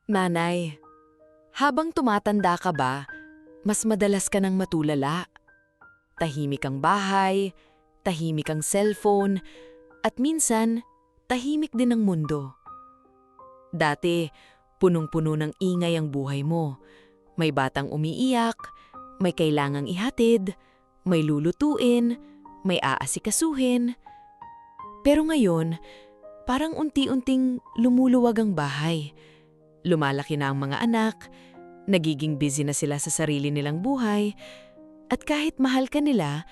Nanay, habang tumatanda ka ba, mas madalas ka nang matulala. Tahimik ang bahay, tahimik ang cellphone, at minsan, tahimik din ang mundo. Dati, punong-puno ng ingay ang buhay mo. May batang umiiyak, may kailangang ihatid, may lulutuin, may aasikasuhin. Pero ngayon, parang unti-unting lumuluwag ang bahay. Lumalaki na ang mga anak, nagiging busy na sila sa sarili nilang buhay, at kahit mahal ka nila,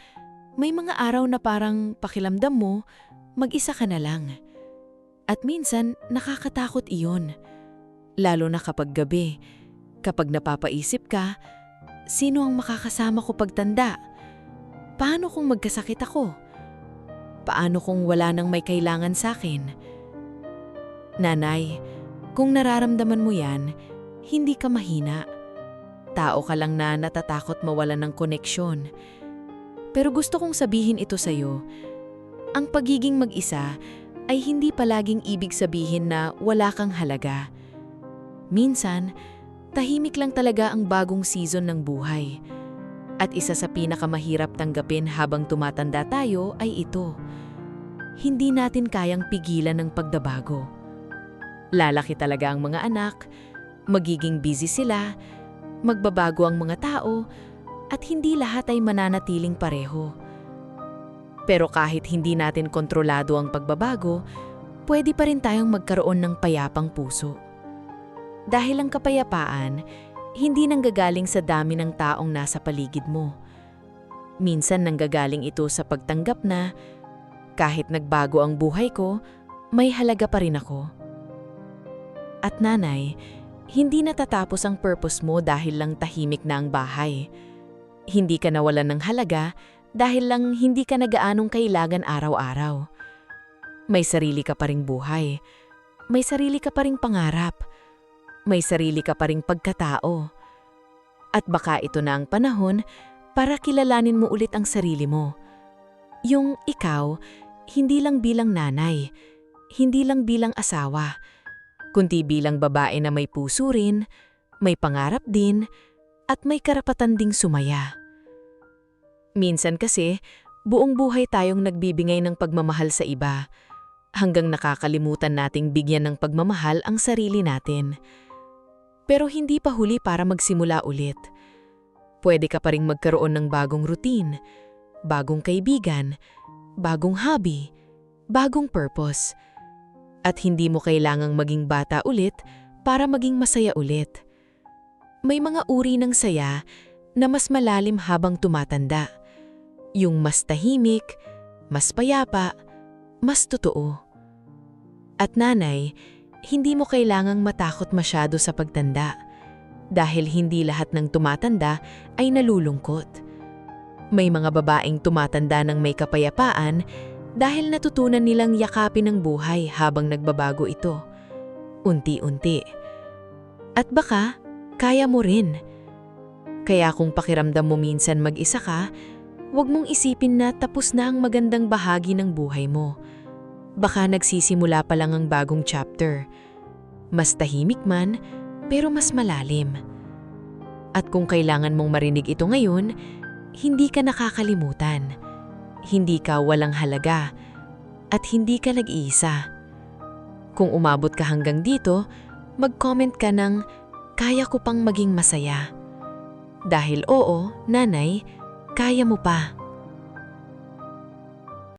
may mga araw na parang pakiramdam mo, mag-isa ka na lang. At minsan, nakakatakot iyon. Lalo na kapag gabi, kapag napapaisip ka, sino ang makakasama ko pagtanda? Paano kung magkasakit ako? Paano kung wala nang may kailangan sa akin? Nanay, kung nararamdaman mo yan, hindi ka mahina. Tao ka lang na natatakot mawalan ng koneksyon. Pero gusto kong sabihin ito sa'yo, ang pagiging mag-isa ay hindi palaging ibig sabihin na wala kang halaga. Minsan, tahimik lang talaga ang bagong season ng buhay. At isa sa pinakamahirap tanggapin habang tumatanda tayo ay ito. Hindi natin kayang pigilan ng pagdabago. Lalaki talaga ang mga anak, magiging busy sila, magbabago ang mga tao, at hindi lahat ay mananatiling pareho. Pero kahit hindi natin kontrolado ang pagbabago, pwede pa rin tayong magkaroon ng payapang puso. Dahil ang kapayapaan, hindi nanggagaling sa dami ng taong nasa paligid mo. Minsan nanggagaling ito sa pagtanggap na, kahit nagbago ang buhay ko, may halaga pa rin ako. At nanay, hindi natatapos ang purpose mo dahil lang tahimik na ang bahay. Hindi ka nawalan ng halaga dahil lang hindi ka nagaanong kailangan araw-araw. May sarili ka pa ring buhay. May sarili ka pa ring pangarap. May sarili ka pa ring pagkatao. At baka ito na ang panahon para kilalanin mo ulit ang sarili mo. Yung ikaw, hindi lang bilang nanay, hindi lang bilang asawa, kundi bilang babae na may puso rin, may pangarap din, at may karapatan ding sumaya. Minsan kasi, buong buhay tayong nagbibigay ng pagmamahal sa iba, hanggang nakakalimutan nating bigyan ng pagmamahal ang sarili natin. Pero hindi pa huli para magsimula ulit. Pwede ka pa ring magkaroon ng bagong routine, bagong kaibigan, bagong hobby, bagong purpose. At hindi mo kailangang maging bata ulit para maging masaya ulit. May mga uri ng saya na mas malalim habang tumatanda. Yung mas tahimik, mas payapa, mas totoo. At nanay, hindi mo kailangang matakot masyado sa pagtanda. Dahil hindi lahat ng tumatanda ay nalulungkot. May mga babaeng tumatanda ng may kapayapaan dahil natutunan nilang yakapin ang buhay habang nagbabago ito. Unti-unti. At baka, kaya mo rin. Kaya kung pakiramdam mo minsan mag-isa ka, huwag mong isipin na tapos na ang magandang bahagi ng buhay mo. Baka nagsisimula pa lang ang bagong chapter. Mas tahimik man, pero mas malalim. At kung kailangan mong marinig ito ngayon, hindi ka nakakalimutan. Hindi ka walang halaga, at hindi ka nag-iisa. Kung umabot ka hanggang dito, mag-comment ka ng, "Kaya ko pang maging masaya." Dahil oo, nanay, kaya mo pa.